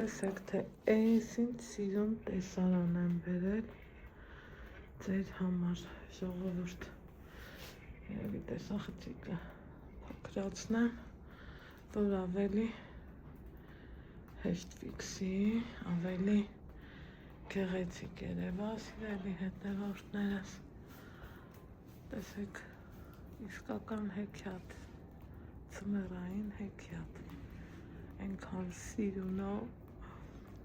Տեսեք, թե այս ինչ սիրուն տեսարան եմ բերել ձեր համար, ժողովուրդ։ Երևի տեսախցիկը փոքրացնեմ, որ ավելի հեշտ ֆիքսի, ավելի գեղեցիկ երևա, սիրելի հետևորդներս։ Տեսեք, իսկական հեքիաթ, ձմեռային հեքիաթ, այնքան սիրունով,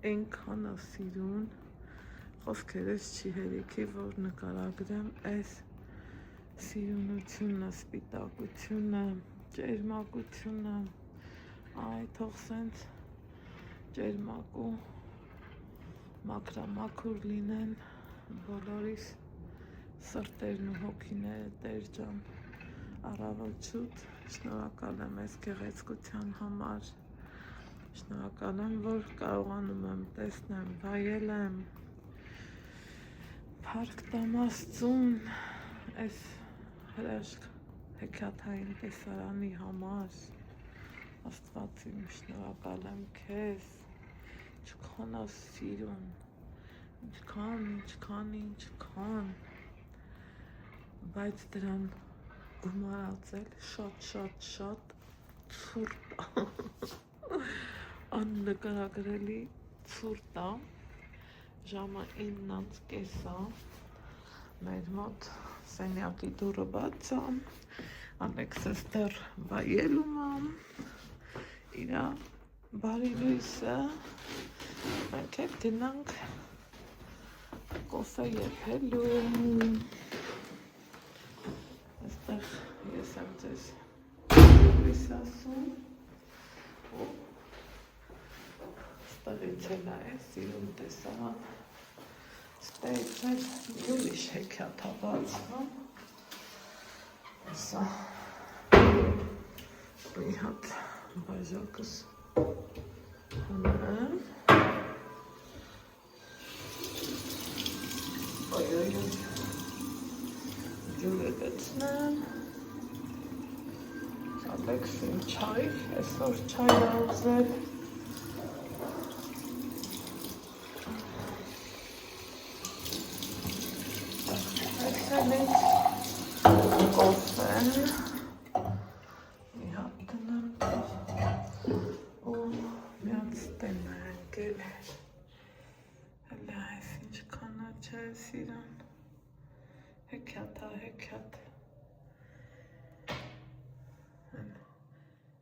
այնքան սիրուն, խոսքերս չի հերիքի, որ նկարագրեմ այս սիրունությունը, սպիտակությունը, ճերմակությունը, այ թող սենց ճերմակ ու մաքրամաքուր լինեն բոլորիս սրտերն ու հոգիները, Տեր ջան, առավոտ շուտ, շնորհակալ եմ այս գեղեցկության համար, շնորհակալ եմ, որ կարողանում եմ տեսնեմ, վայելեմ, փառք տամ Աստծուն այս հրաշք հեքիաթային տեսարանի համար, Աստված իմ, շնորհակալ եմ քեզ, ինչքան սիրուն, ինչքան, բայց դրան գումարածել շատ ցուրտ աննկարագրելի ցուրտ է, ժամը 9:30, մեր մոտ սենյակի դուռը բաց է, Ալեքսս դեռ վայելում է, իրա բարի լույսը, մենք էլ գնանք կոֆե եփելու, այստեղ ես եմ ձեզ լույս ասում, ու ստեղից էլ է սիրուն տեսարան, ստեղից էլ յուրիշ հեքիաթ բացվում, սա մի հատ բաժակս հնեմ, ջուրը գցնեմ, Ալեքսին չայ, այսօր չայ է ուզել, կոֆեն, մի հատ դնեմ ու միած տեն է ընկել, հələ այս ինչքան չէ սիրան, հեքիաթ,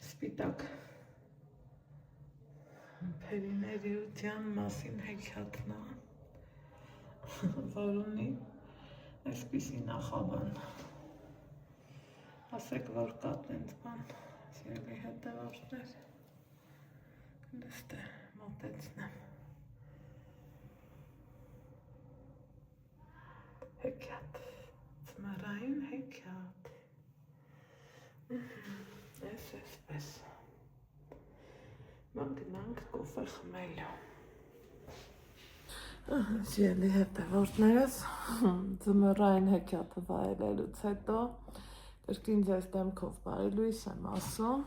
սպիտակ փերիների ության մասին հեքիաթն է, որ ունի այսպիսի նախաբան, ասեք, որ կա տենց բան, սիրելի հետևորդներ, դստե մոտեցնեմ, հեքիաթ, ձմեռային հեքիաթ, այսպես, մենք գնանք կոֆե խմելու, սիրելի հետևորդներս, ձմեռային հեքիաթը վայելելուց հետո, կրկին ձեզ դեմքով բարի լույս եմ ասում,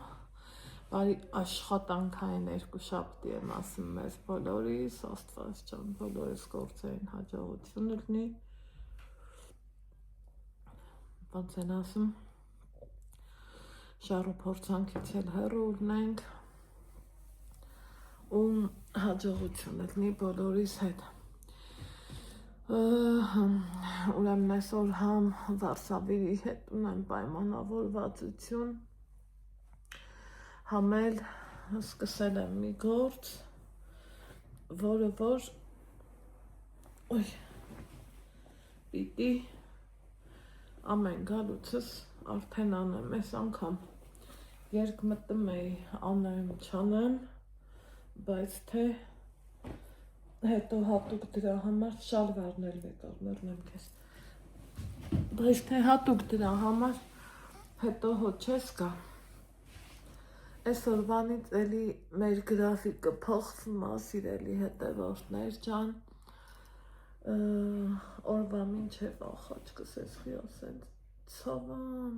բարի աշխատանքային երկուշաբթի եմ ասում մեզ բոլորիս, Աստված ջան, բոլորիս գործերին հաջողություն լինի, ոնց են ասում, շառ ու փորձանքից էլ հեռու լինենք ու հաջողություն լինի բոլորիս հետ։ Ուրեմն այսօր համ Վարշավայի հետ ունեմ պայմանավորվածություն, համ էլ սկսել եմ մի գործ, որը որ պիտի ամեն գալուցս արդեն անեմ, այս անգամ երկմտում էի անեմ չանեմ, բայց թե հետո հատուկ դրա համար շալվարներ վեկար մեռնեմ քեզ, բայց թե հատուկ դրա համար հետո հո չես գա, այսօրվանից էլի մեր գրաֆիկը փոխվում է, սիրելի հետևորդներ ջան, օրվա մինչև ախաչկս ես խիասենց ցավամ,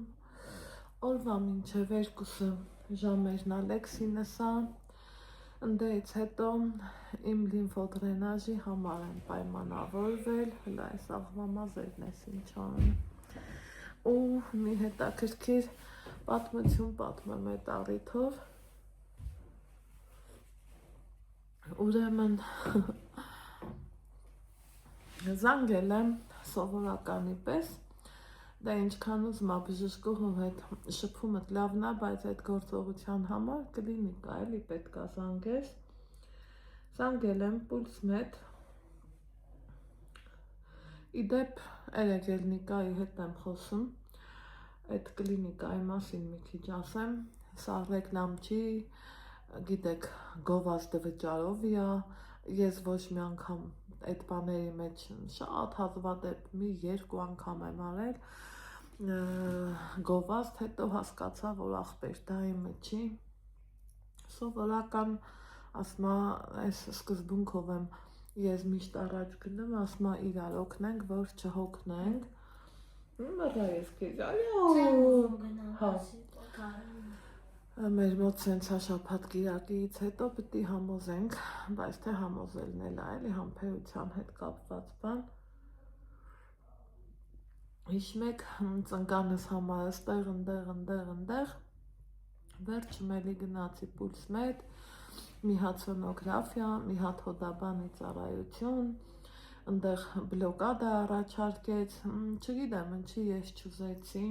օրվա մինչև 2 ժամերն Ալեքսինս է, Ընդից հետո իմ լիմֆոդրենաժի համար եմ պայմանավորվել, հլա այս աղվամազերն ես ինչ անում, ու մի հետաքրքիր պատմություն պատմեմ այդ առիթով, ուրեմն զանգել եմ սովորականի պես, դա ինչքան ուզում բժշկուհու հետ շփումդ լավն է, բայց այդ գործողության համար կլինիկա էլի պետք է զանգես, զանգել եմ պուլսմեդ, իդեպ էրեգելնիկայի հետ եմ խոսում, այդ կլինիկայի մասին մի քիչ ասեմ, սա ռեկլամ չի, գիտեք, գովազդը վճարով է, ես ոչ մի անգամ այդ բաների մեջ շատ հազվադեպ մի երկու անգամ եմ արել, գովազդ, հետո հասկացա, որ ախպեր դա իմը չի, սովորական, ասմա, այս սկզբունքով եմ ես միշտ առաջ գնում, ասմա իրար օգնենք, որ չհոգնենք, մռա ես քեզ, մեր մոտ սենց հաշապատ կիրակից հետո պտի համոզենք, բայց թե համոզելն էլ էլի համբերության հետ կապված բան, հիշում եք ծնկանս համար ընդեղ, վերջում էլի գնացի պուլսմեդ, մի հատ սոնոգրաֆիա, մի հատ հոդաբանի ծառայություն, ընդեղ բլոկադա առաջարկեց, չգիտեմ ինչի ես չուզեցի,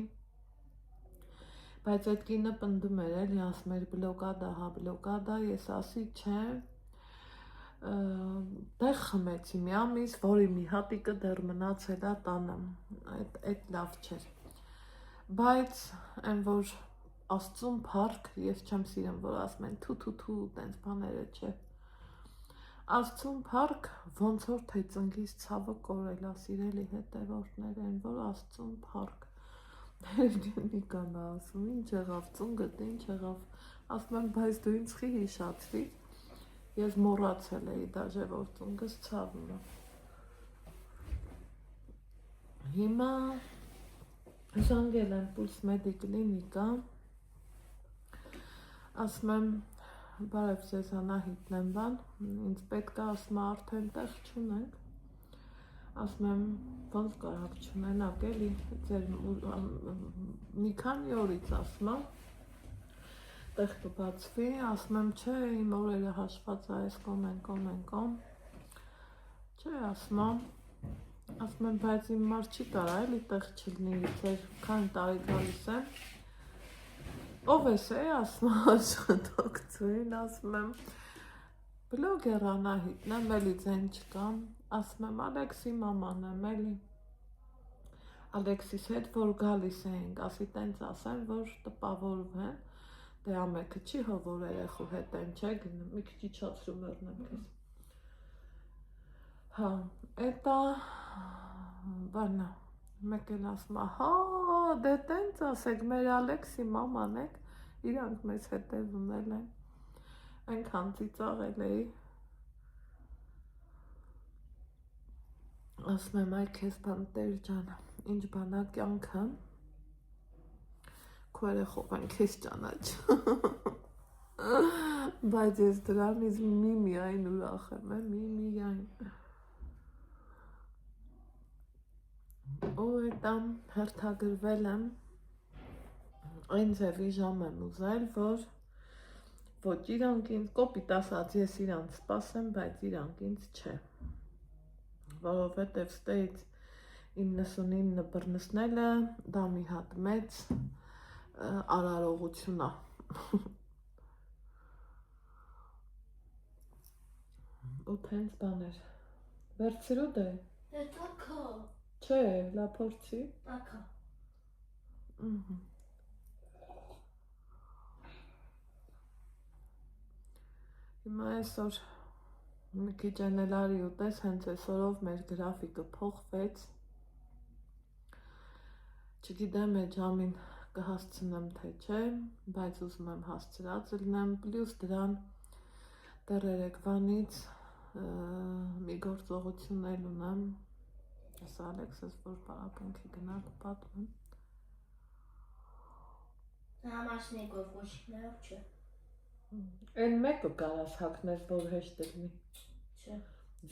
բայց այդ կինը պնդում էր էլի, ասում էր բլոկադա, ես ասի չէ, դեղ խմեցի մի ամիս, որի մի հատիկը դեռ մնացել է տանը, այդ լավ չէր, բայց այն որ Աստծուն փառք, ես չեմ սիրում, որ ասում են թու, տենց բաները չէ, Աստծուն փառք, ոնց որ թե ծնգից ցավը կորել է, սիրելի հետևորդներ, այն որ Աստծուն փառք, Նիկան ասում, ինչ եղավ, ծունգդ ինչ եղավ, ասում եմ, բայց դու ինձ խի հիշացրիր, ես մոռացել էի դաժե, որ ծունգս ցավում է, հիմա զանգել եմ պուլսմեդի կլինիկա, ասում եմ, բարև ձեզ Անահիտն եմ բան, ինձ պետք է ասում արդեն տեղ չունենք, ասում եմ, ոնց կարակ չունենակ էլի, մի քանի օրից ասում եմ, տեղ կբացվի, ասում եմ, չէ, իմ օրերը հաշված է, այս կոմ, չէ, ասում եմ, բայց իմ մարդ չի կարա էլի տեղ չլնի, ձեր քանի տարի գալիս եմ, ով ես է, ասում աշխատակցուին, ասում եմ, բլոգեր Անահիտն եմ, էլի ձեն չկամ, ասում եմ, Ալեքսի մաման եմ, էլի, Ալեքսիս հետ, որ գալիս էինք, ասի տենց ասեն, որ տպավորվեն, դե ամեքը չի հո, որ երեխու հետ են, չէ գնում, մի քիչ իջացրում եռնեմ քեզ, հա, էտա, բանա, մեկ էլ ասում է, հա, դե տենց ասեք, մեր Ալեքսի մաման եք, իրանք մեզ հետևում էլ են, այնքան ծիծաղել էի, ասում եմ, այ քեզ բան տեր ջան, ինչ բանա կյանքը, քո երեխով են քեզ ճանաչում, բայց ես դրանից միայն ուրախ եմ, միայն, ու էտամ հերթագրվել եմ, այն ձևի ժամ եմ ուզել, որ ոչ իրանք ինձ, կոպիտ ասած ես իրանց սպասեմ, բայց իրանք ինձ չէ, որովհետև ստեից 99 բռնցնելը, դա մի հատ մեծ արարողություն է, ու տենց բաներ, վերցրու դե, չէ, լապորցի, հիմա այսօր մի քիչ էլ արի ուտես, հենց այսօրով մեր գրաֆիկը փոխվեց, չգիտեմ այդ ժամին կհասցնեմ թե չէ, բայց ուզում եմ հասցրած լինեմ, պլյուս դրան դեռ երեկվանից մի գործողություն էլ ունեմ, ես Ալեքսս որ պարապունքի գնա կպատմեմ, Համաշնիկով ոչ լավ չէ, Այն մեկը կարաս հագնես, որ հեշտ լինի։ Չէ։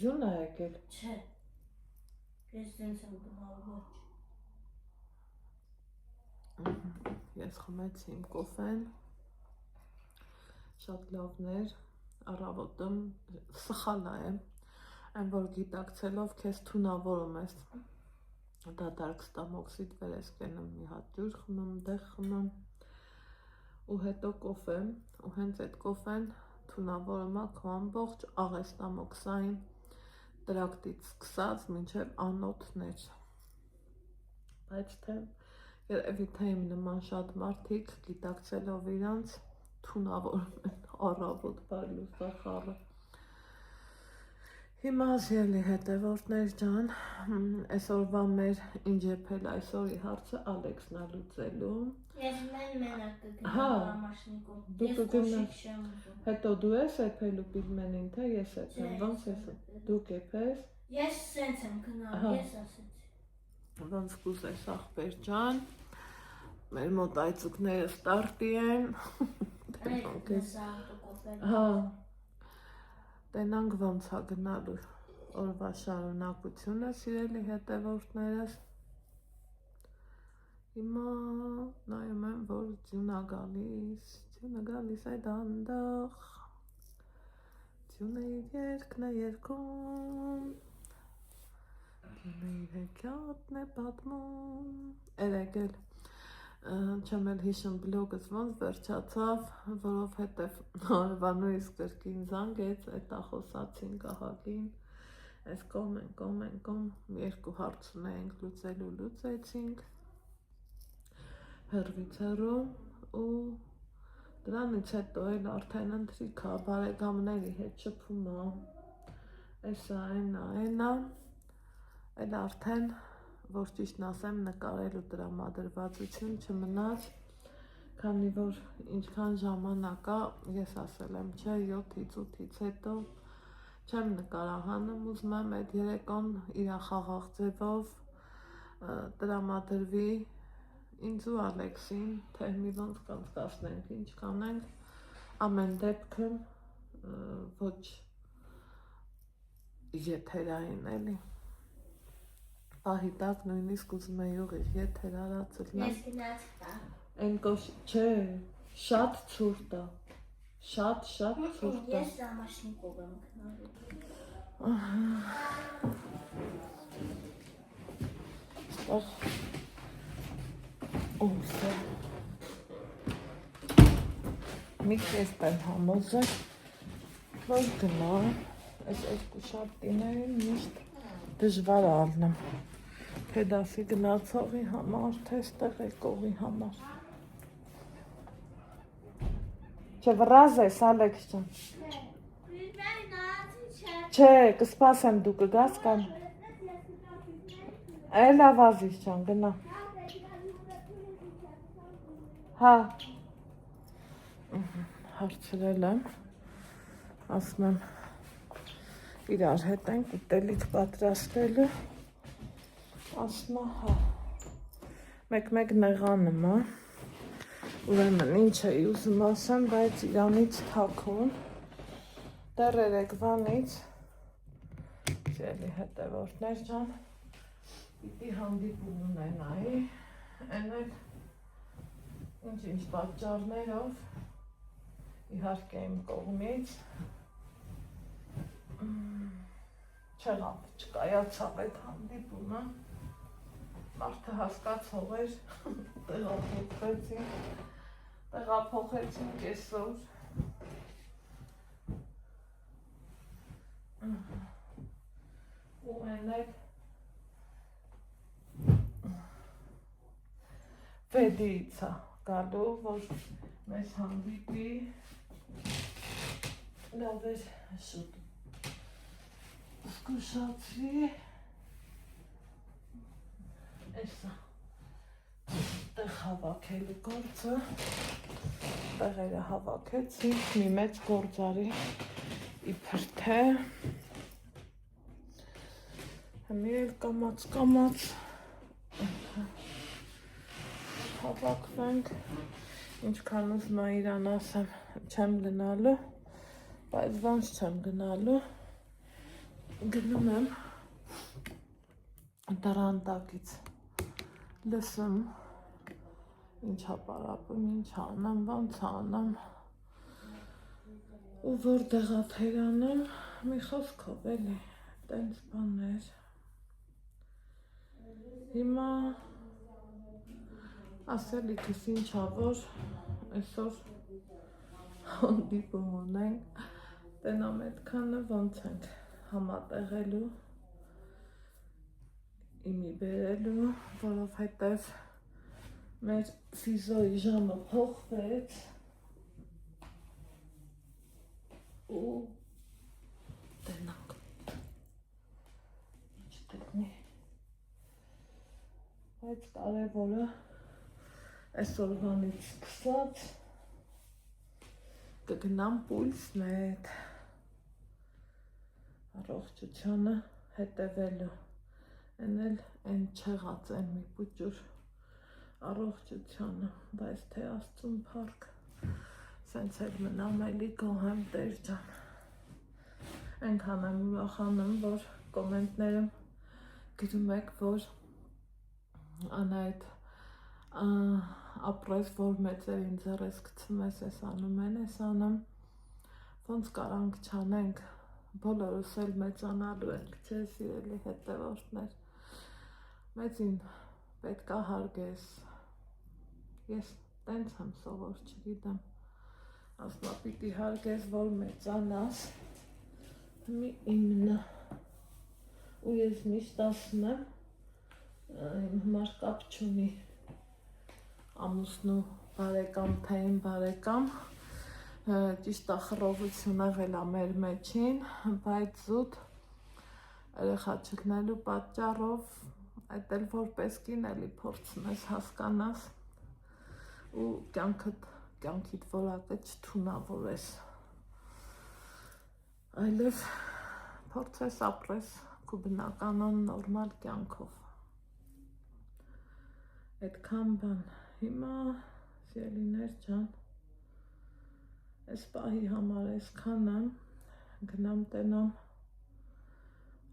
Ձյուն ա եկել։ Չէ։ Ես դենց եմ գնալ ոչ։ Ես խմեցի իմ կոֆեն։ Շատ լավն էր։ Առավոտը սխալ է, այն որ գիտակցելով քեզ թունավորում ես։ Դատարկ ստամոքսիդ վեր ես կենում, մի հատ ջուր խմում, դեղ խմում ու հետո կոֆե, ու հենց այդ կոֆեն թունավորում է քո ամբողջ աղեստամոքսային տրակտից սկսած մինչև անոթներ։ Բայց թե երևի թե իմ նման շատ մարդիկ գիտակցելով իրանց թունավորում են առավոտ բարլուսախառը։ Հիմա ասելի հետևորդներ ջան, այսօրվա մեր ինջեպել այսօրի հարցը Ալեքսն է լուծելու։ Ես մենակ կգնամ մաշնիկով։ Ես կոշիկ չեմ ուզում։ Հետո դու ես էփելու պիլմենին, թե ես էփեմ, ոնց ես դուք էփես։ Ես սենց եմ գնալ, ես ասեցի։ Ոնց կուզես ախպեր ջան, մեր մոտ այցուկները ստարտի են։ Հա, տենանք ոնց է գնալու օրվա շարունակությունը, սիրելի հետևորդներս։ Հիմա նայում եմ, որ ձյուն է գալիս այդ անդախ, ձյունը իր երկն է երկում, ձյունը իր հեքիաթն է պատմում, երեկ էլ չեմ էլ հիշում բլոգս ոնց վերջացավ, որովհետև Արվանույս կրկին զանգեց, էտա խոսացին կահակին, այս կոմ, երկու հարց ունեինք լուծեցինք, հեռվից հեռու ու դրանից հետո էլ արդեն ընթրիք է, բարեկամների հետ շփումը, էսա, այնա, էլ արդեն, որ ճիշտն ասեմ, նկարելու տրամադրվածություն չմնաց, քանի որ ինչքան ժամանակ է, ես ասել եմ, չէ, 7-ից 8-ից հետո չեմ նկարահանում, ուզում եմ այդ երեկոն իր խաղաղ ձևով տրամադրվի ինձ ու Ալեքսին, թե մի ոնց կանցկացնենք, ինչ կանենք, ամեն դեպքում ոչ եթերային էլի։ Պահի տակ նույնիսկ ուզում էի ուղիղ եթեր արածել։ Ես գնացի տա։ Այն չէ, շատ ցուրտ է, շատ ցուրտ է։ Ես մաշնիկով եմ գնալու։ Մի քիչ բան համոզել, որ գնա, այս երկու շաբթիներին միշտ դժվար է առնեմ, թե դասի գնացողի համար, թե ստեղ եկողի համար։ Չվռազ ես, Ալեքս ջան։ Չէ, կսպասեմ դու կգաս կամ։ Էլ ավազիս ջան, գնա։ Հա։ Հարցրել եմ, ասում եմ իրար հետ ենք ուտելիք պատրաստելու, ասում է հա, մեկ նեղանում է, ուրեմն ինչ էի ուզում ասեմ, բայց իրանից թաքուն, դեռ երեկվանից, սիրելի հետևորդներ ջան, պիտի հանդիպում ունենայի, այն էլ ինչ պատճառներով, իհարկե իմ կողմից, չկայացավ այդ հանդիպումը, մարդը հասկացող էր, տեղափոխեցինք այսօր, ու այն էլ վեդիից է գալու, որ մեզ հանդիպի, լավ էր շուտ զգուշացրի, էսա տեղ հավաքելու գործը, տեղերը հավաքեցի, մի մեծ գործարի իբր թե, մի էլ կամաց հավաքվենք, ինչքան ուզում է իրան ասեմ, չեմ գնալու, բայց ոնց չեմ գնալու, գնում եմ դռան տակից լսում, ինչա պարապում, ինչ անեմ, ոնց անեմ, ու որտեղա թերանեմ, մի խոսքով էլի, տենց բաներ, հիմա ասելիքս ինչա, որ այսօր հանդիպում ունենք, տենամ այդքանը ոնց ենք համատեղելու, իմի բերելու, որովհետև մեր ֆիզոյի ժամը փոխվեց ու տենանք, ինչ տետնի, բայց կարևորը այսօրվանից սկսած կգնամ պուլսնետ, առողջությանը հետևելու, են էլ են չեղած են մի պուճուր առողջությանը, բայց թե աստծուն փառք, սենց էլ մնամ էլի գոհեմ Տեր ջան, այնքան եմ ուրախանում, որ կոմենտներում գրում եք, որ Անայդ ապրես, որ մեծերին ձեռես գցում ես, ես անում են, ես անում, ոնց կարանք չանենք, բոլորս էլ մեծանալու ենք, չէ սիրելի հետևորդներ, մեծին պետքա հարգես, ես տենց եմ սովոր, չգիտեմ, ասմա պիտի հարգես, որ մեծանաս, մի իմնա, ու ես միշտ ասում եմ, իմ համար կապ չունի, ամուսնու բարեկամ, թե իմ բարեկամ, ճիշտ ախռովություն եղել ա մեր մեջին, բայց զուտ երեխա չլնելու պատճառով, այդ էլ որպես կին էլի փորձում ես հասկանաս ու կյանքիդ որակը չթունավորես, այլև փորձես ապրես քո բնականon նորմալ կյանքով, այդքան բան, հիմա սիրելիներ ջան, այս պահի համար այսքանը, գնամ տենամ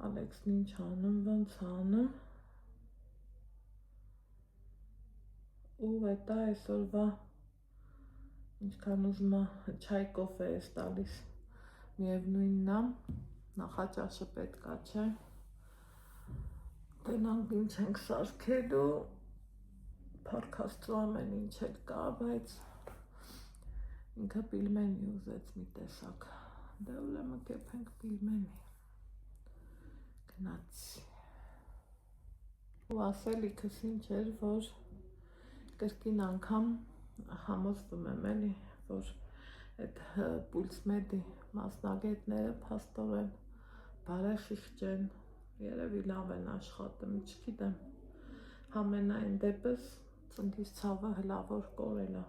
Ալեքսն ինչ անում, ոնց անում, ու հետա այսօրվա ինչքան ուզում ա չայ կոֆե ես տալիս, միևնույնն ա, նախաճաշը պետքա չէ, տենանք ինչ ենք սարքելու, փառք Աստծո ամեն ինչ էլ կա, բայց ինքը պիլմենի ուզեց մի տեսակ, դե ուրեմն կեփենք պիլմենի, գնացի, ու ասելիքս ինչ էր, որ կրկին անգամ համոզվում եմ էլի, որ այդ պուլսմեդի մասնագետները փաստորեն բարեխիղճ են, երևի լավ են աշխատում, չգիտեմ, համենայն դեպս ծնկից ցավը հլավոր կորել ա,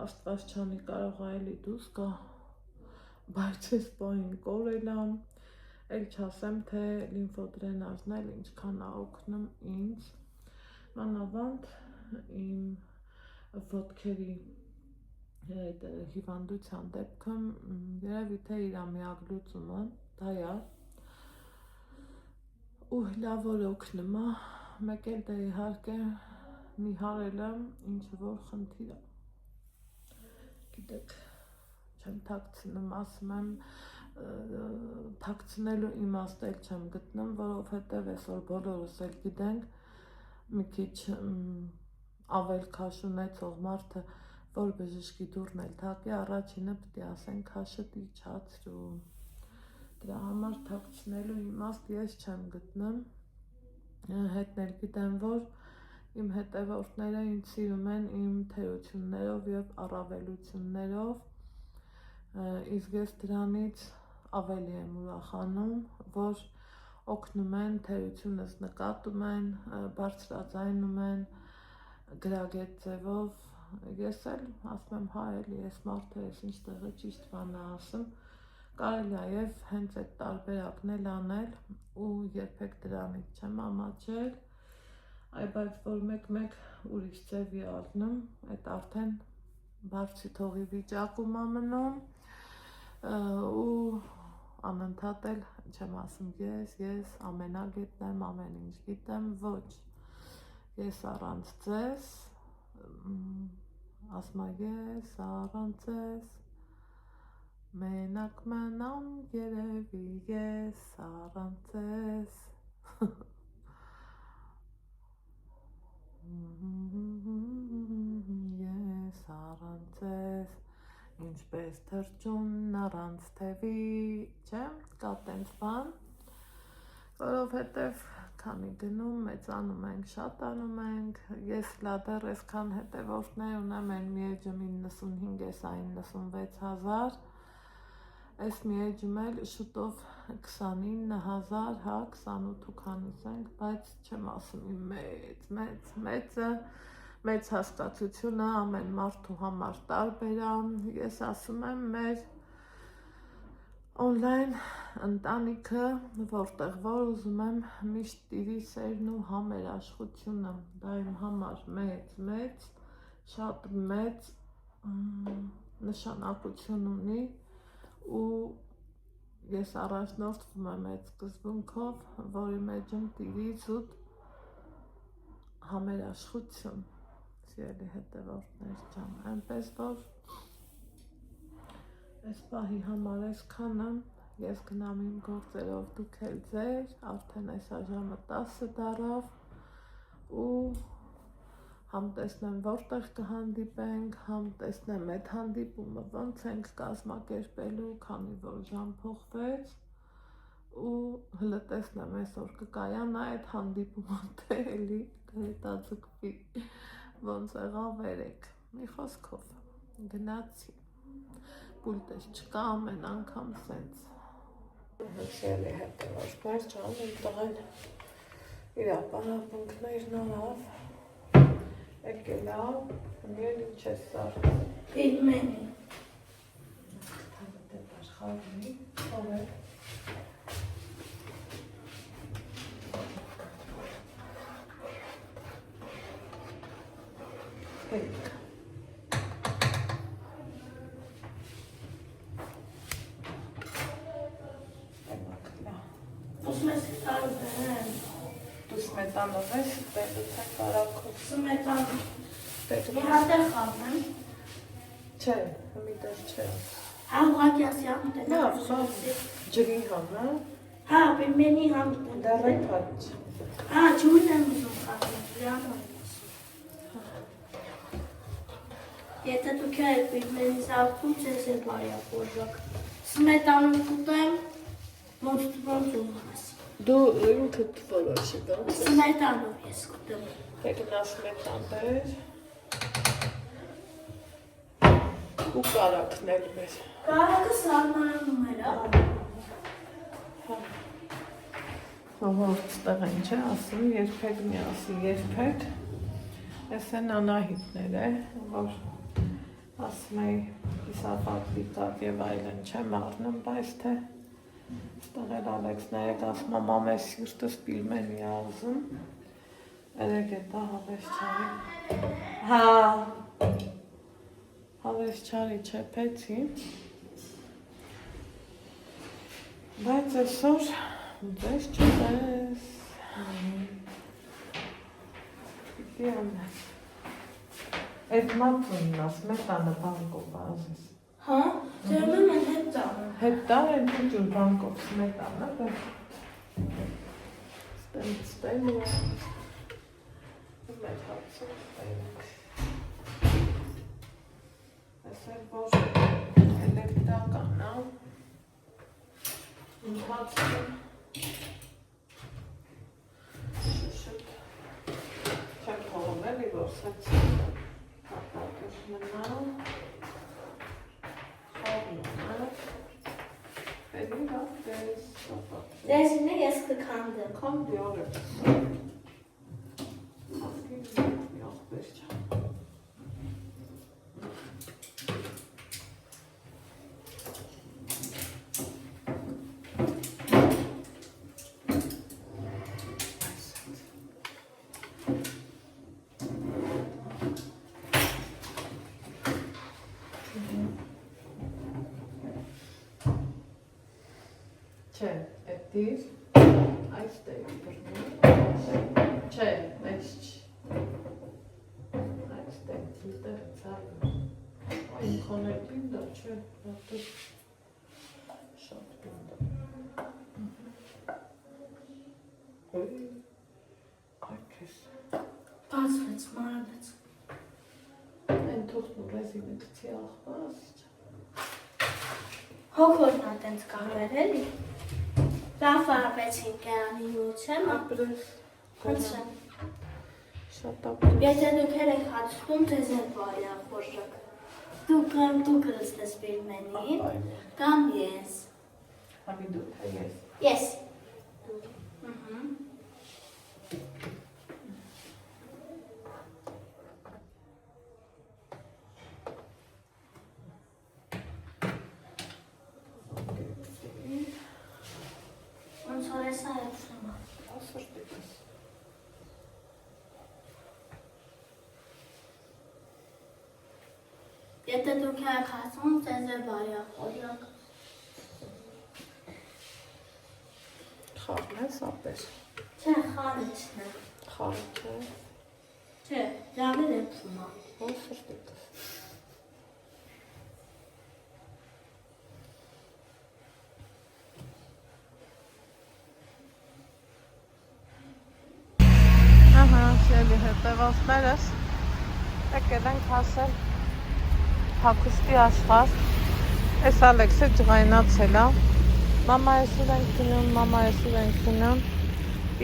Աստված չանի կարող ա էլի դուրս գա, բայց այս պահին կորել ա, էլ չասեմ, թե լիմֆոդրենաժն էլ ինչքան ա օգնում ինձ, մանավանդ իմ ոտքերի հիվանդության դեպքում երևի թե իրա միակ լուծումը դա է ու լավոր օգնում ա, մեկ էլ դե իհարկե նիհարելը ինչ որ խնդիր ա, գիտեք, չեմ թաքցնում, ասում եմ, թաքցնելու իմաստ էլ չեմ գտնում, որովհետև այսօր բոլորս էլ գիտենք, մի քիչ ավել քաշ ունեցող մարդը, որ բժշկի դուռն էլ թակի, առաջինը պիտի ասեն քաշը իջացրու, դրա համար թաքցնելու իմաստ ես չեմ գտնում, հետն էլ գիտեմ, որ իմ հետևորդները ինձ սիրում են իմ թերություններով և առավելություններով, իսկ ես դրանից ավելի եմ ուրախանում, որ օգնում են, թերությունս նկատում են, բարձրաձայնում են, գրագետ ձևով, ես էլ ասում եմ հա էլի ես մարդը ես ինչ տեղը ճիշտ բան է ասում, կարելի է և հենց այդ տարբերակն էլ անել ու երբեք դրանից չեմ ամաչել, այ բայց որ մեկ-մեկ ուրիշ ձևի առնում, այդ արդեն բարձի թողի վիճակում ամնում ու անընդհատ էլ չեմ ասում ես ամենագետն եմ, ամեն ինչ գիտեմ, ոչ, ես առանց ձեզ, ասում ես առանց ձեզ, մենակ մնամ երևի ես առանց ձեզ, ես առանց ձեզ, ինչպես թրջունն առանց թևի, չէ, կա տենց բան, որովհետև քանի գնում, մեծանում ենք, շատանում ենք, ես լադեր այսքան հետևորդներ ունեմ, են մի էջում 95, ես այն 96,000, այս մի էջում էլ շուտով 29,000, հա, 28 ու քանիս ենք, բայց չեմ ասում իմ մեծ հասկացությունը ամեն մարդու համար տարբեր է, ես ասում եմ մեր օնլայն ընտանիքը, որտեղ որ ուզում եմ միշտ տիրի սերն ու համերաշխությունը, դա իմ համար մեծ, շատ մեծ նշանակություն ունի ու ես առաջնորդվում եմ այդ սկզբունքով, որի մեջում տիրի զուտ համերաշխություն, սիրելի հետևորդներ ջան, այնպես որ այս պահի համար այսքանը, ես գնամ իմ գործերով, դուք էլ ձեր, արդեն այս ժամը 10 դարավ ու համ տեսնեմ որտեղ կհանդիպենք, համ տեսնեմ այդ հանդիպումը ոնց ենք կազմակերպելու, քանի որ ժամ փոխվեց ու հլը տեսնեմ այսօր կկայանա այդ հանդիպումը թե էլի կհետաձգվի, ոնց եղավ երեկ, մի խոսքով գնացի, պուլտես չկա ամեն անգամ սենց։ Հսելի հետևորդներ ջան, իմ տղեն իր ապարապունքներն արավ, եկել է, միել ինչ ես սարդում։ Պիգմենի։ Թավը աշխարհի, ով Հեկ։ Սմետանով ես, տեղուց են կարակով։ Սմետանով։ Տեղուց։ Հատեր խավն եմ։ Չէ, մի դեր չէ։ Հա, ուղակյասի համ տեղ։ Լավ, խավ, ջրի համ, հա։ Հա, պիմենի համ տեղ։ Դարի պաչ։ Հա, ջուրն եմ ուզում խավն, լիան եմ Եթե դուք եք պիմենի զավկում, ձեզ է բարյա խորժակ։ Սմետանով կուտեմ, ոնց ուզում ես։ Դու ինքդ որոշի ոնց ես։ Սմետանով ես կուտեմ։ Եկնա սմետան բեր։ Ու կարակն էլ բեր։ Կարակը սարմարանում էր, Ողորց տեղ են չէ, ասում, երբեք մի ասի, երբեք։ Ես են անահիտներ է, որ ասում էի իսապատ, վիկատ և այլն չեմ առնում, բայց թե ստեղ էլ Ալեքսներեք ասում եմ ամես սյուրտս պիլմենի ազում, երեկ էտա հավես չարի, հա, հավես չարի չեպեցի, բայց այսօր ձեզ չտես, պիտի անես, այդ մատունն ասմետանը բանկով ազես, հա, ձերում են հետ ծանում։ հետ տար են պուջուր բանկով սմետանը, ստելու է, մեկ հացում ստենք, ես էլ որ էլեկտրական է, ընթացում, շուշուտ, չեմ թողում էլի, որ սենց հատակս մնամ, Դեսինը ես կքանդեմ։ Քանդի օրը։ Չէ, այդտիր, այստեղ բռնում, չէ, այս չի, այստեղ, այստեղ ծարում, այն խոներ պինդա, չէ, շատ պինդա, այդ ես, բացվեց, մարվեց, այն թողնու ռեզինը գցի աղբաս, հոգորն ատենց կարվեր էլի, լավ արվեցին կերանի յուցեմ, ապրես, հնցեմ, շատ ապրես, եթե դուք երեք հացնում, ձեզ են բարյա խորժակ, դուք լստես բիրմենին, կամ ես, համի դու, ես, ես, ոնց որ ես այդում եմ, ասր դիկս, եթե դուք երեք հացնում, ձեզ են բարյա խորժակ, խաղն ես ապեր, չէ խարիչն է, խաղը չէ, չէ, լավին է պումա, ասր դիկս, Շելի հետևորդներս եկել ենք հասել հագուստի աշխարհ, այս Ալեքսը ջղայնացել է, մամայս ուր ենք գնում,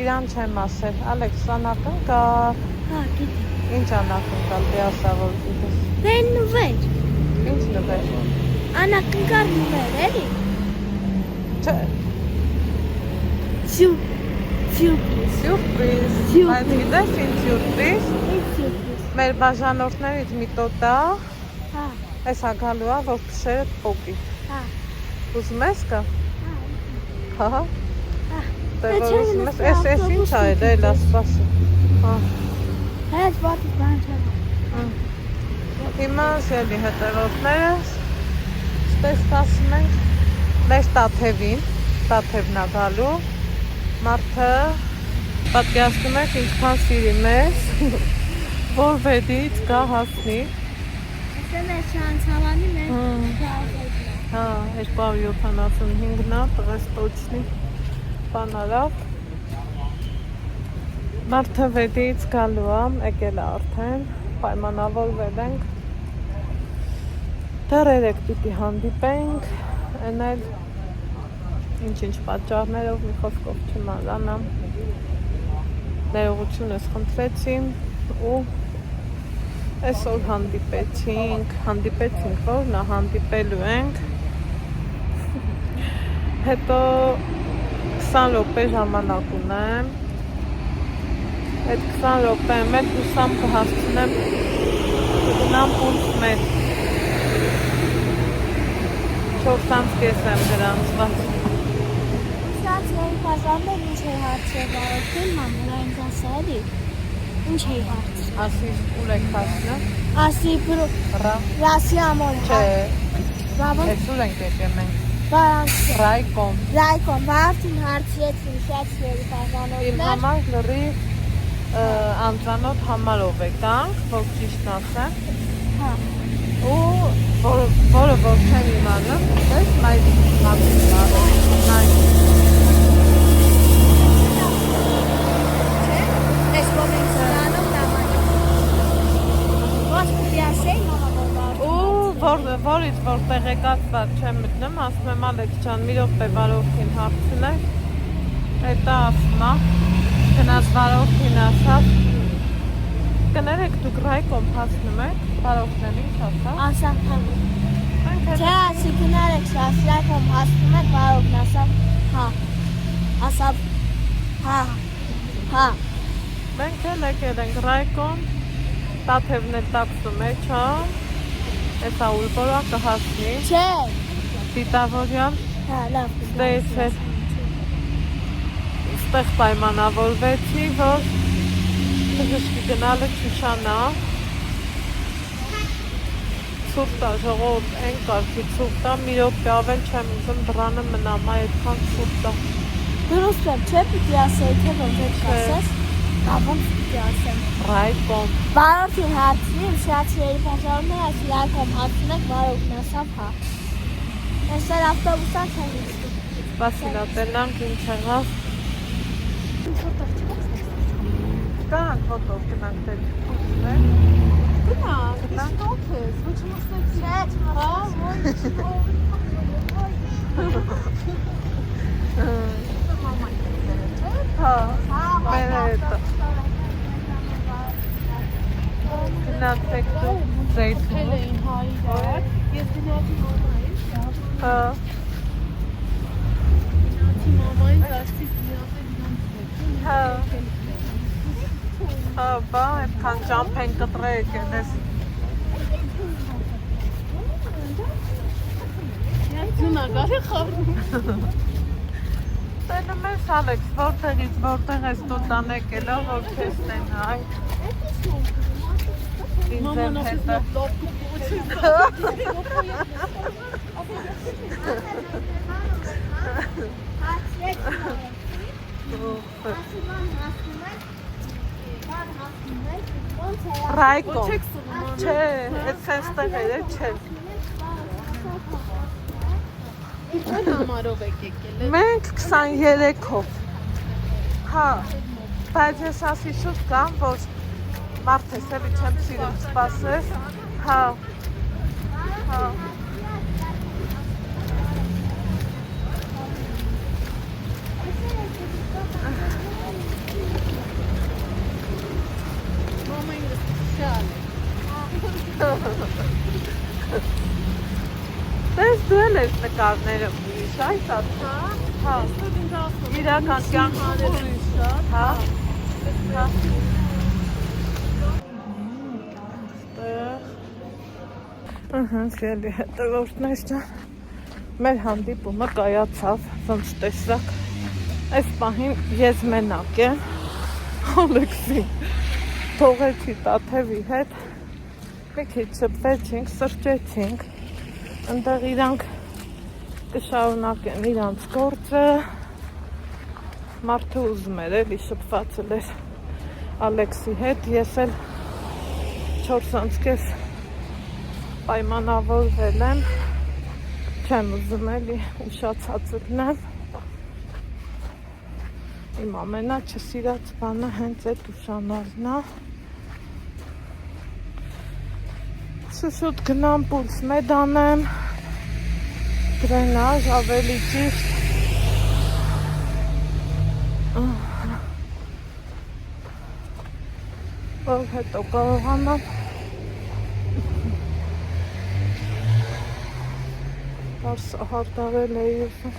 իրան չեմ ասել, Ալեքս անակնկալ, հա գիտի, ինչ անակնկալ, դե ասա որ գիտես, դե նվեր, ինչ նվեր, անակնկալ նվեր էլի, չէ, սյուրպրիզ, բայց գիտես ինչ սյուրպրիզ, մեր բաժանորդներից մի տոտա, Էսա գալու է, որ փշերը պոկի, ուզում ես կա, հա, դե որ ուզում ես, ես ինչ այլ էլ ասպասի, հետ բատի բան չեմ, հիմա շելի հետևորդներս, ստես տասում ենք, մեր տաթևն է գալու, մարդը պատկերացնում եք ինչքան սիրի մեզ, որ վեդից կա հասնի, ասեմ ես շանցավանի մեր հա, 275-նա տղես տոչնի բանարավ, մարդը վեդից գալու եմ, եկել է արդեն, պայմանավորվել ենք, դեռ երեք պիտի հանդիպենք, են այլ ինչ-ինչ պատճառներով մի խոսքով չմանրանամ, ներողությունս խնդրեցին ու այսօր հանդիպեցինք, որ նա հանդիպելու ենք, հետո 20 րոպե ժամանակ ունեմ, այդ 20 րոպեում էլ հուսամ կհասցնեմ գնամ պուլս մեծ, 4:30 եմ գրանցված, Սաց եի բազարներ ինչ է հարցեր բարոքել մամուրա ինձ ասալի, ինչ է հարց, ասի ուր եք հասնը, ասի ռասի ամոր, չէ, բավոն, ես ուր ենք եկել մենք, բարանց, Ռայկոմ, վարդին հարցիեց միշած եի իմ բազանորներ, համար լրիվ անծանոթ համարով եկանք, որ ճիշտն ասեմ, ու որը որ չեմ իմանում, ես մայր մատին բարով, նայ, ես բոմեն սրանով նամանի, ոչ պիտի ասեի մամա որից որ տեղեկացված չեմ մտնում, ասում եմ Ալեքս ջան, մի րոպե վարորդին հարցնեք, հետո ասում է, գնաց վարորդին ասավ, կներեք դուք Ռայկոմ հասնում եք, վարորդն ինչ ասավ, ասավ Չէ, ասի գնարեք Ռայկոմ հասնում եք, վարորդն ասավ, հա, ասավ, հա, մենք էլ եկել ենք Ռայկոմ, տաթևն էլ տաքսում է, չա, Էսա ուլպորա կհասնի, չէ, դիտավորյալ, հա, լավ, ստեից հետ, ստեղ պայմանավորվեցի, որ թգշկի գնալը չուշանա, սուրտա, ժողովուրդ, են կարգի սուրտա, մի րոպե ավել չեմ ուզում բռանը մնամ, այդքան սուրտա։ Դրոստեմ, չէ՞ պիտի ասեի, թե ոնց է ասես։ Ոնց պիտի ասեմ։ Ռայկոմ։ Վարորդին հարցնի, շացիների պաշարումներ այս իրակոմ հարցնեք, վարորդն ասավ հա։ Այսօր ավտոբուսան չեն իստում։ Սպասիլա, տենանք ինչ եղավ։ Ինչ որտեղ չկաս։ Կանք ոտով գնանք դեր կուսն է։ Գնանք, ստոք ես, ոչ մուշտեցի։ Չէ, Հա, մերը հետը։ Գնացեք դու զեյթունով։ Հել էին հայրը, ես գնացի մամայից, Հա։ գնացի մամայից, ասից գնացի Հա։ Հա, բա, այդքան ճամփ են կտրել եկել ես։ Ձունակար է խառնում։ Տենում ես Ալեքս, որտեղ ես դու տան եկելա, որ քեզ տենայք։ Ինձ եմ հետը։ Ռայկոմ, չէ, էդ սենստեղ էր, չէ։ Ինչ համարով եք եկել։ Մենք 23-ով։ Հա, բայց ես ասի շուտ կամ, որ մարդ ես էլի չեմ սիրում սպասես։ Հա, հա։ Մամա ինձ շալ Տես դու էլ ես նկարները ուրիշ, այս ասում։ Հա, իրական կյանքում ուրիշ, հա։ Հա։ Սելի հետևորդներ ջան, մեր հանդիպումը կայացավ, ոնց տեսակ, այս պահին ես մենակ եմ, Ալեքսին թողեցի Տաթևի հետ, մի քիչ շփվեցինք, սրճեցինք, ընդեղ իրանք կշարունակեն իրանց գործը, մարդը ուզում էր էլի շփվածել էր Ալեքսի հետ, ես էլ 4:30 պայմանավորվել եմ, չեմ ուզում էլի ուշացած լինեմ, իմ ամենա չսիրած բանը հենց այդ ուշանալն է, շուտ գնամ պուլս մեդ անեմ, դրենաժ ավելի ճիշտ, որ հետո կարողանամ հարտարել էի ուզում,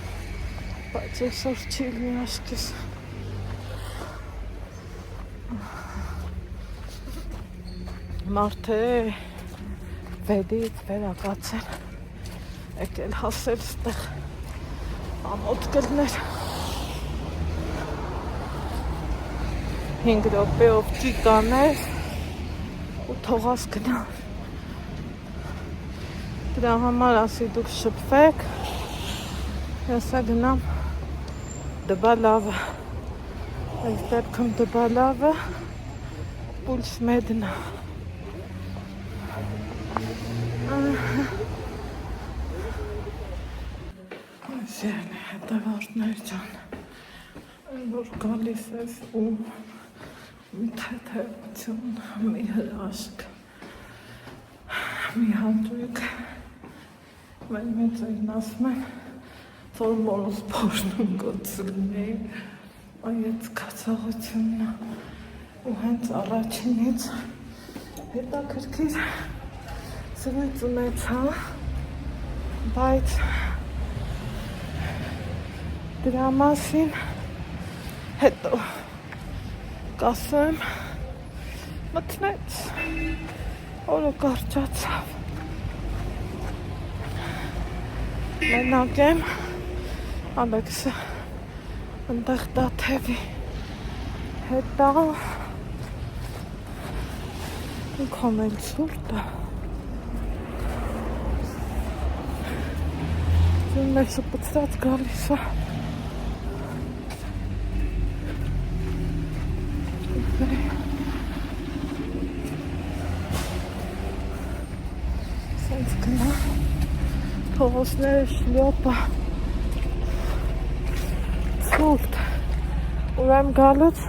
բայց այսօր չի լինի աշկես։ Մարդ է վեդից վերակացել, եկել հասել ստեղ ամոտ կլներ 5 րոպեով ճիկաներ ու թողած գնալ։ Դրա համար ասի դուք շփվեք, ես գնամ դբալավը, այս դեպքում դբալավը պուլս մեդն է։ Սիրելի հետևորդներ ջան, որ գալիս ես ու մի թեթևություն, մի հրաշք, մի հանդույք, մեր մեծերն ասում են, որ մոնոս փոշնում գոցում էի, այդ զգացողությունն է, ու հենց առաջինից հետաքրքիր սրույց ունեցա, բայց դրա մասին հետո կասեմ, մտնեց, օրը կարճացավ, մենակ եմ, Ալեքսը ընդեղ Տաթևի հետա, ինքոն էլ սուրտ է, Բենզին մեջը պծրած գալիս է։ Սենց գնա, փողոցները շլյոպա, ցուրտ, ուրեմ գալուց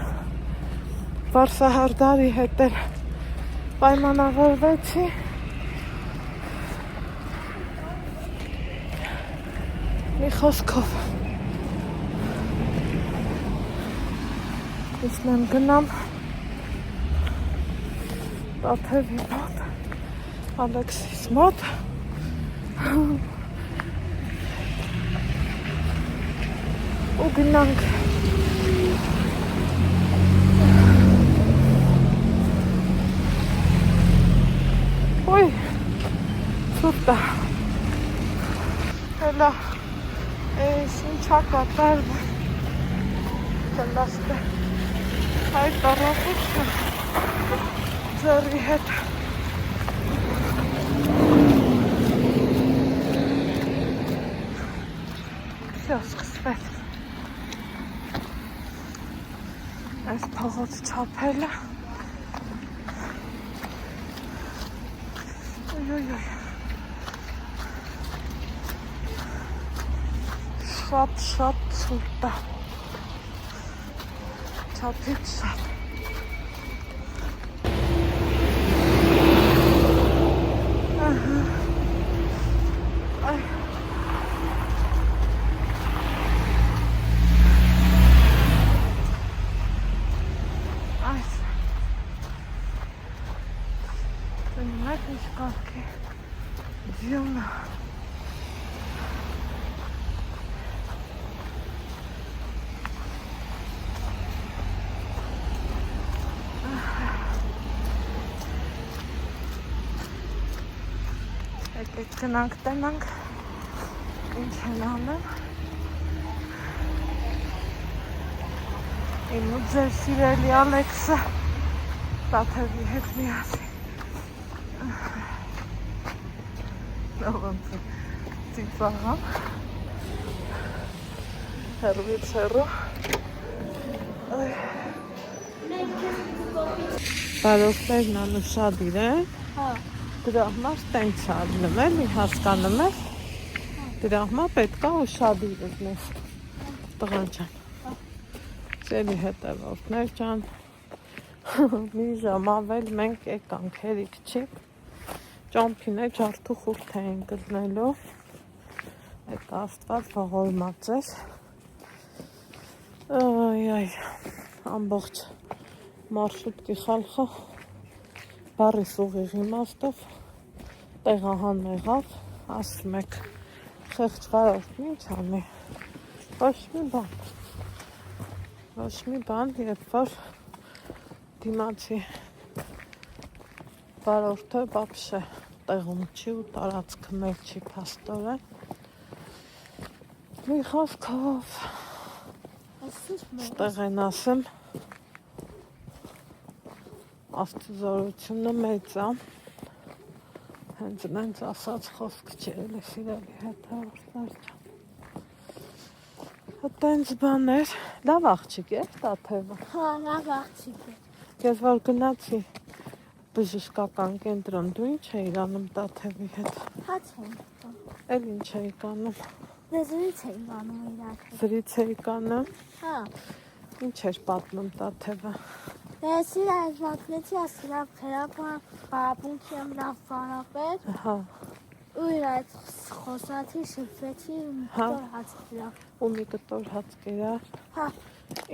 Վարսահարդարի հետ էլ պայմանավորվեցի, մի խոսքով իսլեմ գնամ Տաթևի մոտ, Ալեքսիս մոտ ու գնանք Ոյ, սուրտ է Հելա ինչա կատարվում Կլաստ է Հայ տարապուչը ձերի հետ Всё, սկսվեց Այս փողոց չափելը Ոյ Շատ ցուրտ է Չափից շատ Ձյունը Եկեք գնանք տենանք ինչ են անում Իմ ու ձեր սիրելի Ալեքսը Տաթևի հետ միասին Ոնց է ծիծաղան Հեռվից հեռու Բարոքներն անուշադիր է Դրա համար տենց ալնում եմ, հասկանում եմ Դրա համար պետք է ուշադիր ես Տղան ջան Սելի հետևորդներ ջան Մի ժամ ավել մենք եկանք հերիք չի Ճամփին է ջարդու խուրդ էին գտնելու Այդ աստված ողորմած էր Այ ամբողջ մարշրուտքի խալխը բարիս ուղիղ իմաստով տեղահան եղավ ասում եք խեղճ վարորդն ինչ անի ոչ մի բան երբ որ դիմացի վարորդը բաբշե տեղում չի ու տարածքը մեր չի փաստորեն մի խոսքով ստեղ են ասեմ աստուծորությունը մեծ է հենց ասած խոսք չի էլի սիրելի հետևորդներ Տենց բաներ լավ աղջիկ է Տաթևը Հա, լավ աղջիկ է Ես որ գնացի բժշկական կենտրոն դու ինչ էիր անում Տաթևի հետ Հաց եմ Էլ ինչ էի կանում Զրից էի անում իրար Զրից էի կանում Հա Ինչ էր պատմում Տաթևը Ես իրար մատնեցի ասիրա բաբունքի եմ լավ վարապեր Հա ու իրար խոսացի շփվեցի մի կտոր հաց կերավ ու մի կտոր հաց կերավ Հա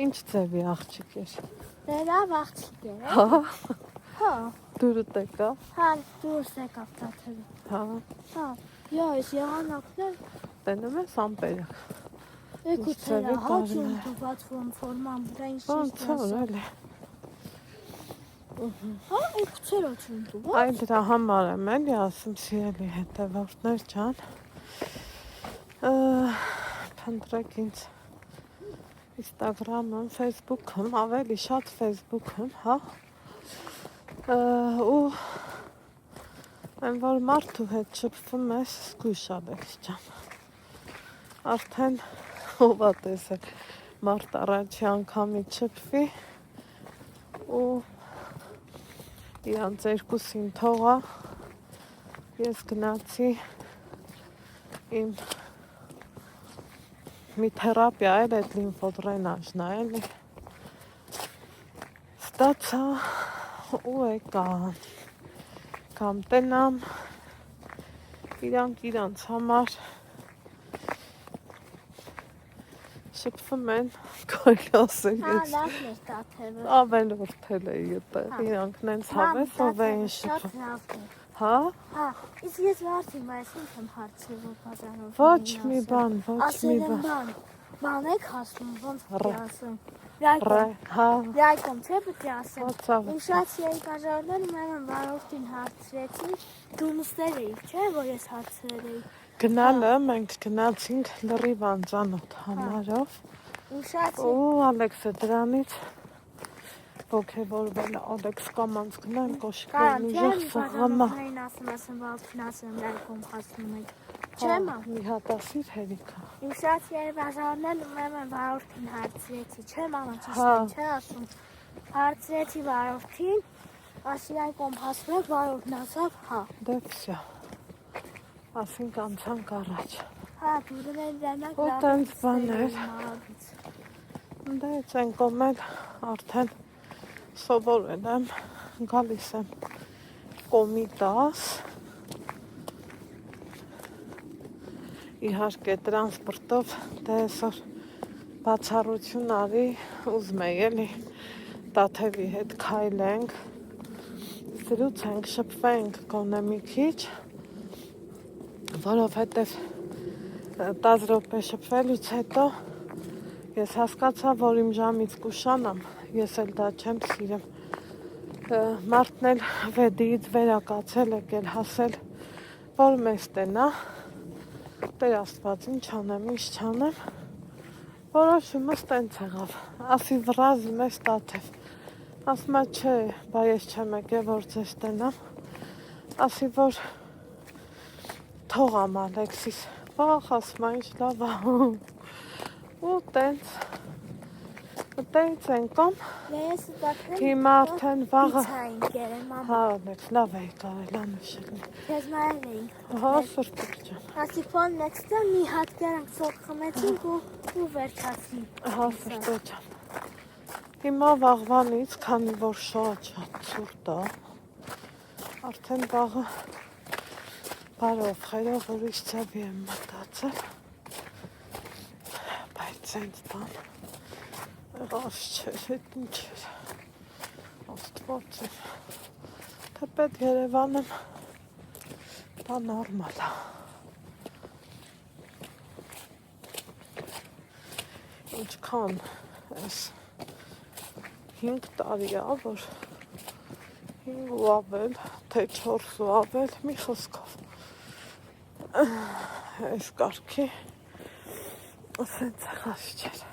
Ինչ ձևի աղջիկ էր Լավ աղջիկ էր Հա Դուրդ եկա Հա դուրս եկավ Տաթևը Հա Ես եղանակներ Տենում ես ամպերակ Եկուցելա հաց եմ դուբացվում ֆորման վրա ինչ Ոնց որ էլի Հա, եկուցել աչում դու Այ դրա համար եմ էլի ասում սիրելի հետևորդներ ջան Փնտրեք ինձ Instagram-ում, Facebook-ում, ավելի շատ Facebook-ում, հա ու այն որ մարդու հետ շփվում ես զգույշ Ալեքս ջան Արդեն ով է տեսել մարդ առաջի անգամից շփվի ու իրանց երկուսին թողա ես գնացի իմ մի թերապիա էր այդ լիմֆոդրենաժն է էլի ստացա ու եկա կամ տենամ իրանց համար շփվում են կարելի ասել ես լավն էր տաթևը ավելորդել է ետեղ իրանք նենց հավեսով էին շփվում հա իսկ ես վարդի այսինքն եմ հարցրել որ բազարով ոչ մի բան բան եք ասում ոնց ասում հա Լայկոմ չէ պետք է ասեմ Ոցավ Իմ շատ երկաժարներ ուրեմն վարորդին հարցրեցի դու նստել էիր չէ որ ես հարցրել էի գնալը մենք գնացինք լրիվ անծանոթ համարով ու Ալեքսը դրանից ոգևորվել Ալեքս կամանց գնան կոշիկներն ուժեղ սղամա ասում վարորդին ասում լայկոմ հասնում եք Չէ մա մի հատ ասիր հերիքա Իմ շատ երկաժարներ ուրեմն վարորդին հարցրեցի չէ մամա ճիշտ չէ ասում հարցրեցի վարորդին ասի լայկոմ հասնում եք վարորդն ասավ հա դե վсё ասինք անցանք առաջ հա դուրն են դրանք ու տենց բաներ դե ցեն կոմել արդեն սովորել եմ գալիս եմ կոմի 10 իհարկե տրանսպորտով դե այսօր բացառություն արի ուզում էի էլի Տաթևի հետ քայլենք զրուցենք շփվենք գոնե մի քիչ որովհետև 10 րոպե շփվելուց հետո ես հասկացա որ իմ ժամից կուշանամ ես էլ դա չեմ սիրում մարդն էլ վեդից վերակացել եկել հասել որ մեզ տենա Տեր Աստված ինչ անեմ որոշումս տենց եղավ ասի վրազի մեզ Տաթև ասում է չէ բա ես չեմ եկել որ ձեզ տենամ ասի որ թողամ Ալեքսիս վախ ասում է ինչ լավ ու տենց են կոմ հիմա արդեն վաղը հա Ալեքս լավ էի կարել անուշել Քեզ նայել էինք հա սրտիկ ջան Ասի փոն next-ը մի հատ կերանք սոկ խմեցինք ու վերջացին հա սրտիկ ջան հիմա վաղվանից քանի որ շատ ցուրտ է արդեն վաղը բարով խերով ուրիշ ծավի եմ մտածել բայց այնց բան Աղաս չէր, հետ ինչ էր, աստված էր, թեպետ Երևան եմ, դա նորմալ է, ինչքան ես 5 տարի է, որ 5 ու ավել, թե 4 ու ավել, մի խոսքով, ես կարգի, ասենց աղաս չէր,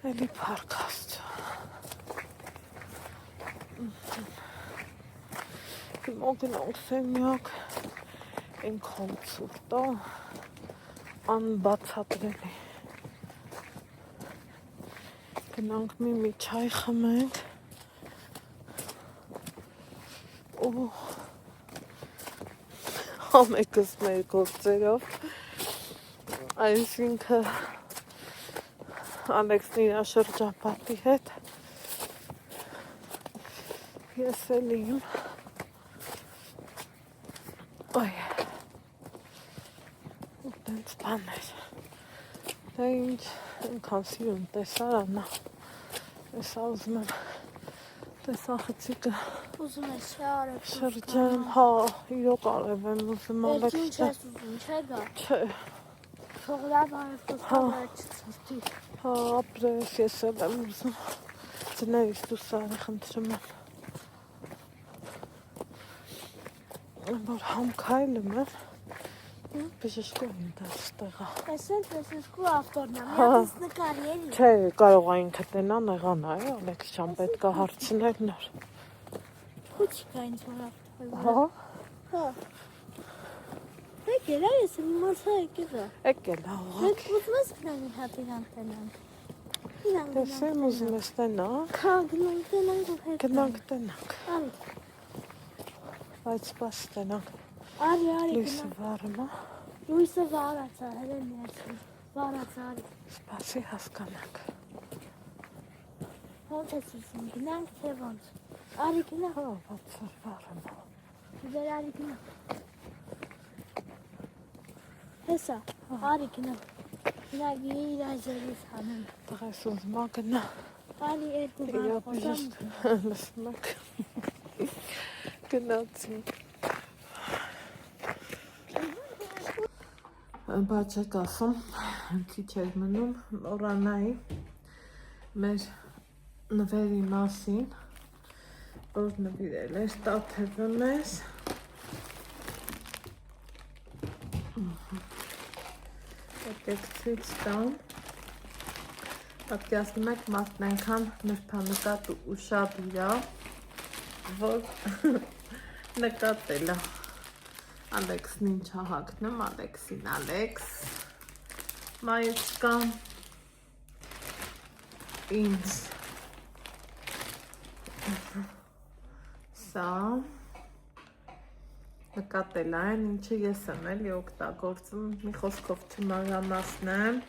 Էլի պարկ աստծո Հիմա գնանք սենյակ Ենքան ցուրտ է Անբացատրելի Գնանք մի չայ խմենք Ու Համեկս մեր գործերով Այսինքն Ալեքսն իր շրջապատի հետ ես էլ իմ այ ու տենց բաներ դա ինչ ինքան սիրում տեսարանա եսա ուզում եմ տեսախցիկը ուզում ես շարებ շրջեմ հա իրոք արև եմ ուզում Ալեքսը ինչ ես ուզում չէ գա չէ Թողլավ արև չծրտի Հա, ապրես, ես էլ եմ ուզում ձներիս դուրս արի խնդրում եմ որ համ քայլում եմ բժշկողին դարձ տեղա Այսենց բժշկու ավտորն եմ, յատս նկարի էլի Չէ, կարող այն կտնա նեղանա է, Ալեքս չան պետք է հարցնել նոր Քուչիկա ինձ որ ավտորը Հա Հա Եկել է, ես իմացա եկել է։ Եկել է Մենք ուղղակի։ ուզում ես գնանք մի հատ իրան տենանք։ Տեսեմ ուզում ես տենանք։ Քա գնանք տենանք ու հետ։ Գնանք տենանք։ Արի, Բայց սպաս տենանք։ արի Լույսը գնանք։ վառում է։ Լույսը վառած է, հենց ներսի։ Վառած է, արի։ Սպասի հասկանանք։ Ոնց ես ուզում, գնանք թե ոնց։ Արի գնանք։ Հա, բացար վառում է։ Դեր արի գնանք։ Հեսա, արի գնանք։ Գնանք իր այզերից հանենք։ Տղես ուզում է գնա։ Արի երկու բան Իա խոսամ։ բժիշկ լսում եք։ Գնացի։ Բայց եք ասում, քիչ էր մնում մոռանայի մեր նվերի մասին, որ նվիրել էր Տաթևը մեզ։ Եկեք ցույց տամ։ Պատկերացնում եք մարդն այնքան նրբանկատ ու ուշադիր է, որ նկատել է։ Ալեքսն ինչ է հագնում, Ալեքսին, Ալեքս, մայրցկա, ինձ, սա, նկատել այն, ինչը ես եմ էլի օգտագործում, մի խոսքով չմանրամասնեմ,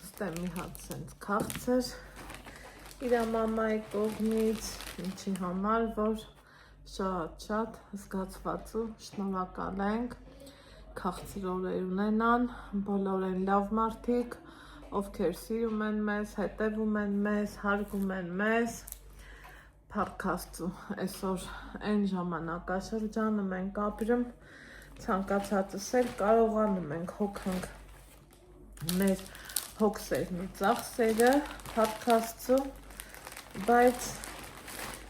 ստեմ մի հատ սենց քաղցր, իր մամայի կողմից, ինչի համար, որ շատ զգացված ու շնորհակալ ենք, քաղցր օրեր ունենան, բոլոր են լավ մարդիկ, ովքեր սիրում են մեզ, հետևում են մեզ, հարգում են մեզ, փառք Աստծո, այսօր այն ժամանակաշրջանը մենք ապրում, ցանկացածս էլ կարողանում ենք հոգանք մեր հոգսերն ու ծախսերը, փառք Աստծո, բայց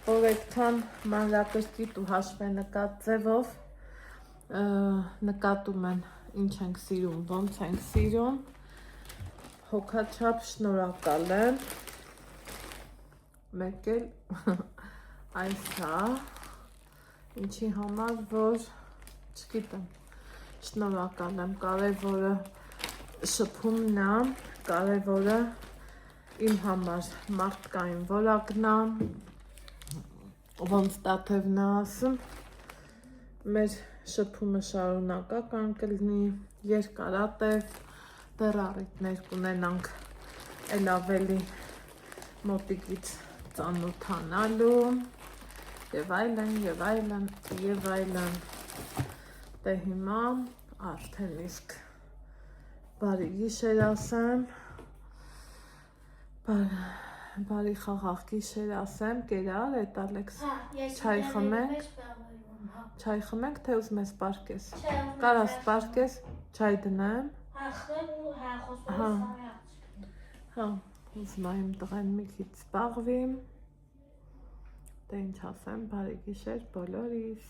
որ այդքան մանրակրկիտ ու հաշվենկատ ձևով նկատում են ինչ ենք սիրում, ոնց ենք սիրում, հոգաչափ շնորհակալ եմ, մեկ էլ այս է, ինչի համար, որ չգիտեմ, շնորհակալ եմ, կարևորը շփումն է, կարևորը իմ համար մարդկային որակն է, ոնց Տաթևն է ասում, մեր շփումը շարունակական կլինի, երկարատև, դեռ առիթներ կունենանք էլ ավելի մոտիկից ծանոթանալու եւ այլն, եւ այլն, եւ այլն, դե հիմա արդեն իսկ բարի գիշեր ասեմ, բարի խաղաղ գիշեր ասեմ, կերար, էդ Ալեքս, չայ խմենք, չայ խմենք, թե ուզում ես պարկես, կարաս պարկես, չայ դնեմ, հա, ուզում եմ տղեն մի քիչ զբաղվի, դե ինչ ասեմ, բարի գիշեր բոլորիս։